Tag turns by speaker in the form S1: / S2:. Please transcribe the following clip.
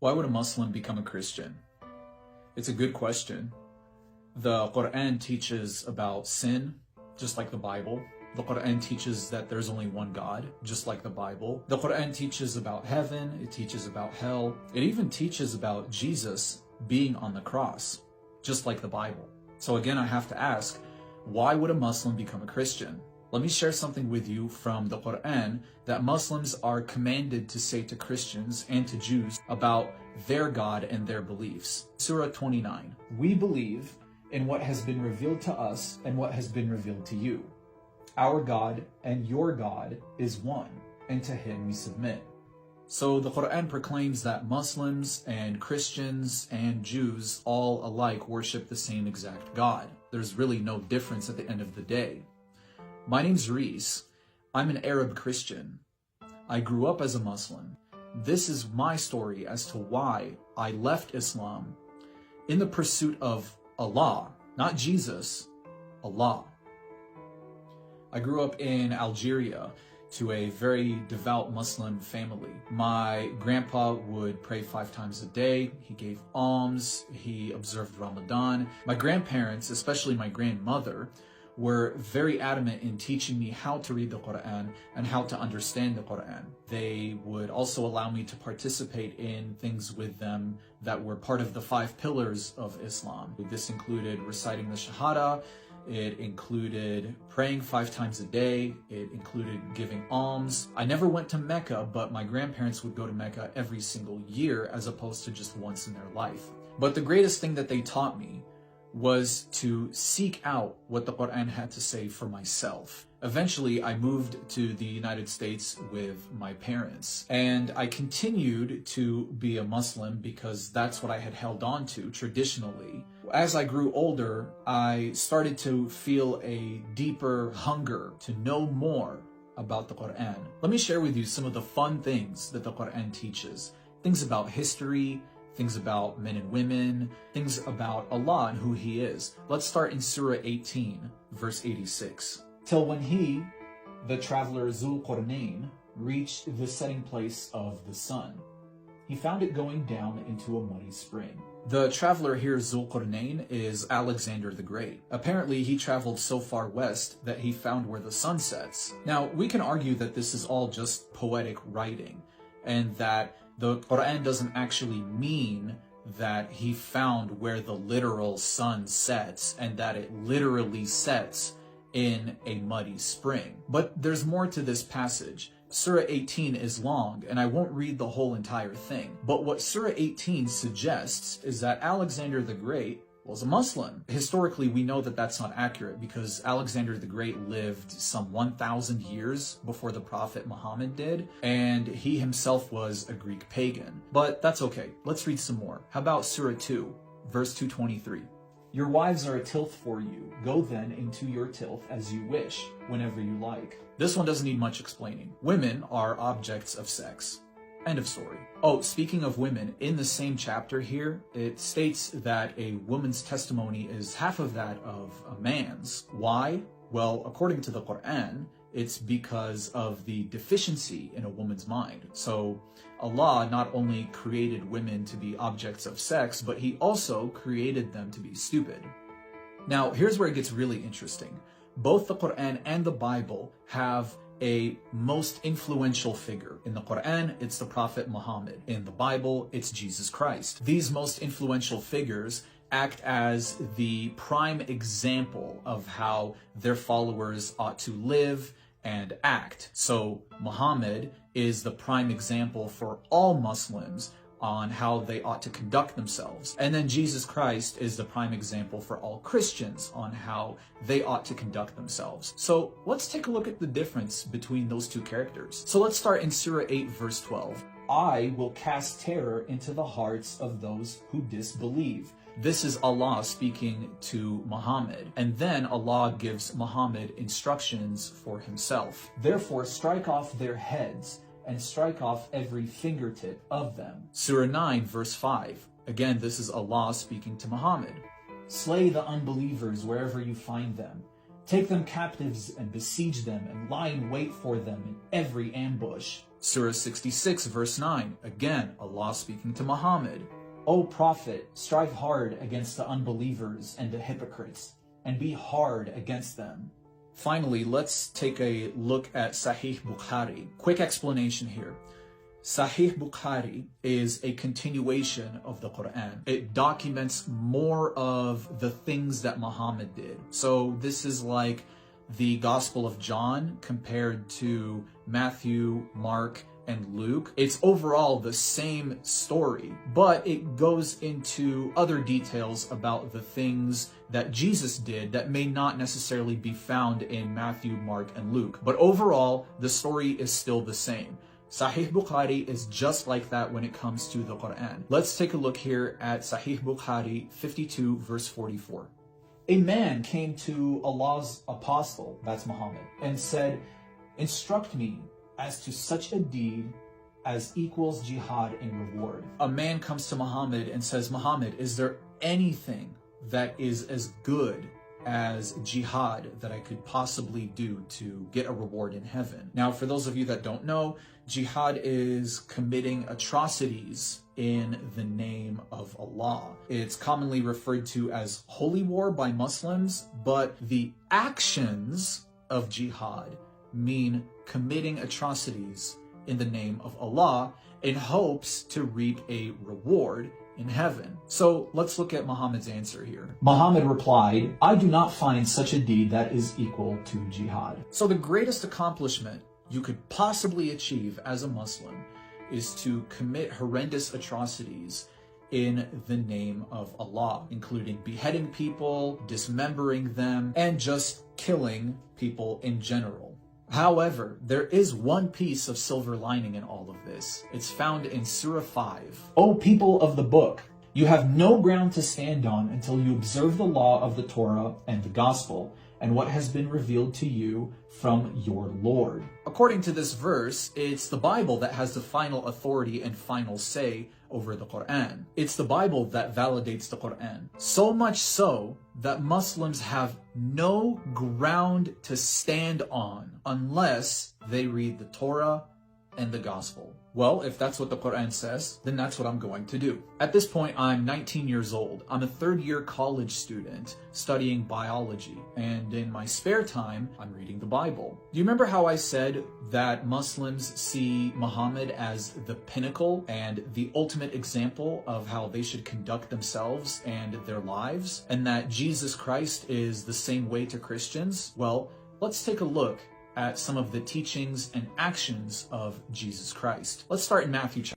S1: Why would a Muslim become a Christian? It's a good question. The Quran teaches about sin, just like the Bible. The Quran teaches that there's only one God, just like the Bible. The Quran teaches about heaven, it teaches about hell. It even teaches about Jesus being on the cross, just like the Bible. So again, I have to ask, why would a Muslim become a Christian? Let me share something with you from the Quran that Muslims are commanded to say to Christians and to Jews about their God and their beliefs. Surah 29. We believe in what has been revealed to us and what has been revealed to you. Our God and your God is one, and to him we submit. So the Quran proclaims that Muslims and Christians and Jews all alike worship the same exact God. There's really no difference at the end of the day. My name's Reese. I'm an Arab Christian. I grew up as a Muslim. This is my story as to why I left Islam in the pursuit of Allah, not Jesus, Allah. I grew up in Algeria to a very devout Muslim family. My grandpa would pray 5 times a day. He gave alms. He observed Ramadan. My grandparents, especially my grandmother, were very adamant in teaching me how to read the Quran and how to understand the Quran. They would also allow me to participate in things with them that were part of the 5 pillars of Islam. This included reciting the Shahada, it included praying 5 times a day, it included giving alms. I never went to Mecca, but my grandparents would go to Mecca every single year as opposed to just once in their life. But the greatest thing that they taught me was to seek out what the Quran had to say for myself. Eventually, I moved to the United States with my parents, and I continued to be a Muslim because that's what I had held on to traditionally. As I grew older, I started to feel a deeper hunger to know more about the Quran. Let me share with you some of the fun things that the Quran teaches. Things about history, things about men and women, things about Allah and who He is. Let's start in Surah 18, verse 86. Till when he, the traveler Zul Qarnayn, reached the setting place of the sun, he found it going down into a muddy spring. The traveler here, Zul Qarnayn, is Alexander the Great. Apparently, he traveled so far west that he found where the sun sets. Now, we can argue that this is all just poetic writing, and that the Quran doesn't actually mean that he found where the literal sun sets and that it literally sets in a muddy spring. But there's more to this passage. Surah 18 is long, and I won't read the whole entire thing. But what Surah 18 suggests is that Alexander the Great was a Muslim. Historically, we know that that's not accurate because Alexander the Great lived some 1,000 years before the Prophet Muhammad did, and he himself was a Greek pagan. But that's okay. Let's read some more. How about Surah 2, verse 223? Your wives are a tilth for you. Go then into your tilth as you wish, whenever you like. This one doesn't need much explaining. Women are objects of sex. End of story. Oh, speaking of women, in the same chapter here, it states that a woman's testimony is half of that of a man's. Why? Well, according to the Quran, it's because of the deficiency in a woman's mind. So Allah not only created women to be objects of sex, but He also created them to be stupid. Now, here's where it gets really interesting. Both the Quran and the Bible have a most influential figure. In the Quran, it's the Prophet Muhammad. In the Bible, it's Jesus Christ. These most influential figures act as the prime example of how their followers ought to live and act. So Muhammad is the prime example for all Muslims on how they ought to conduct themselves. And then Jesus Christ is the prime example for all Christians on how they ought to conduct themselves. So let's take a look at the difference between those two characters. So let's start in Surah 8, verse 12. I will cast terror into the hearts of those who disbelieve. This is Allah speaking to Muhammad. And then Allah gives Muhammad instructions for himself. Therefore, strike off their heads and strike off every fingertip of them. Surah 9, verse 5. Again, this is Allah speaking to Muhammad. Slay the unbelievers wherever you find them.
S2: Take them captives and besiege them and lie in wait for them in every ambush.
S1: Surah 66 verse 9, again, Allah speaking to Muhammad.
S2: O Prophet, strive hard against the unbelievers and the hypocrites, and be hard against them.
S1: Finally, let's take a look at Sahih Bukhari. Quick explanation here. Sahih Bukhari is a continuation of the Quran. It documents more of the things that Muhammad did. So this is like the Gospel of John compared to Matthew, Mark, and Luke. It's overall the same story, but it goes into other details about the things that Jesus did that may not necessarily be found in Matthew, Mark, and Luke. But overall, the story is still the same. Sahih Bukhari is just like that when it comes to the Quran. Let's take a look here at Sahih Bukhari 52 verse 44.
S2: A man came to Allah's apostle, that's Muhammad, and said, instruct me as to such a deed as equals jihad in reward.
S1: A man comes to Muhammad and says, Muhammad, is there anything that is as good as jihad that I could possibly do to get a reward in heaven? Now, for those of you that don't know, jihad is committing atrocities in the name of Allah. It's commonly referred to as holy war by Muslims, but the actions of jihad mean committing atrocities in the name of Allah in hopes to reap a reward in heaven. So let's look at Muhammad's answer here.
S2: Muhammad replied, I do not find such a deed that is equal to jihad.
S1: So the greatest accomplishment you could possibly achieve as a Muslim is to commit horrendous atrocities in the name of Allah, including beheading people, dismembering them, and just killing people in general. However, there is one piece of silver lining in all of this. It's found in Surah 5.
S2: O people of the book, you have no ground to stand on until you observe the law of the Torah and the Gospel, and what has been revealed to you from your Lord.
S1: According to this verse, it's the Bible that has the final authority and final say over the Quran. It's the Bible that validates the Quran. So much so that Muslims have no ground to stand on unless they read the Torah and the Gospel. Well, if that's what the Quran says, then that's what I'm going to do. At this point, I'm 19 years old. I'm a third-year college student studying biology, and in my spare time, I'm reading the Bible. Do you remember how I said that Muslims see Muhammad as the pinnacle and the ultimate example of how they should conduct themselves and their lives, and that Jesus Christ is the same way to Christians? Well, let's take a look at some of the teachings and actions of Jesus Christ. Let's start in Matthew chapter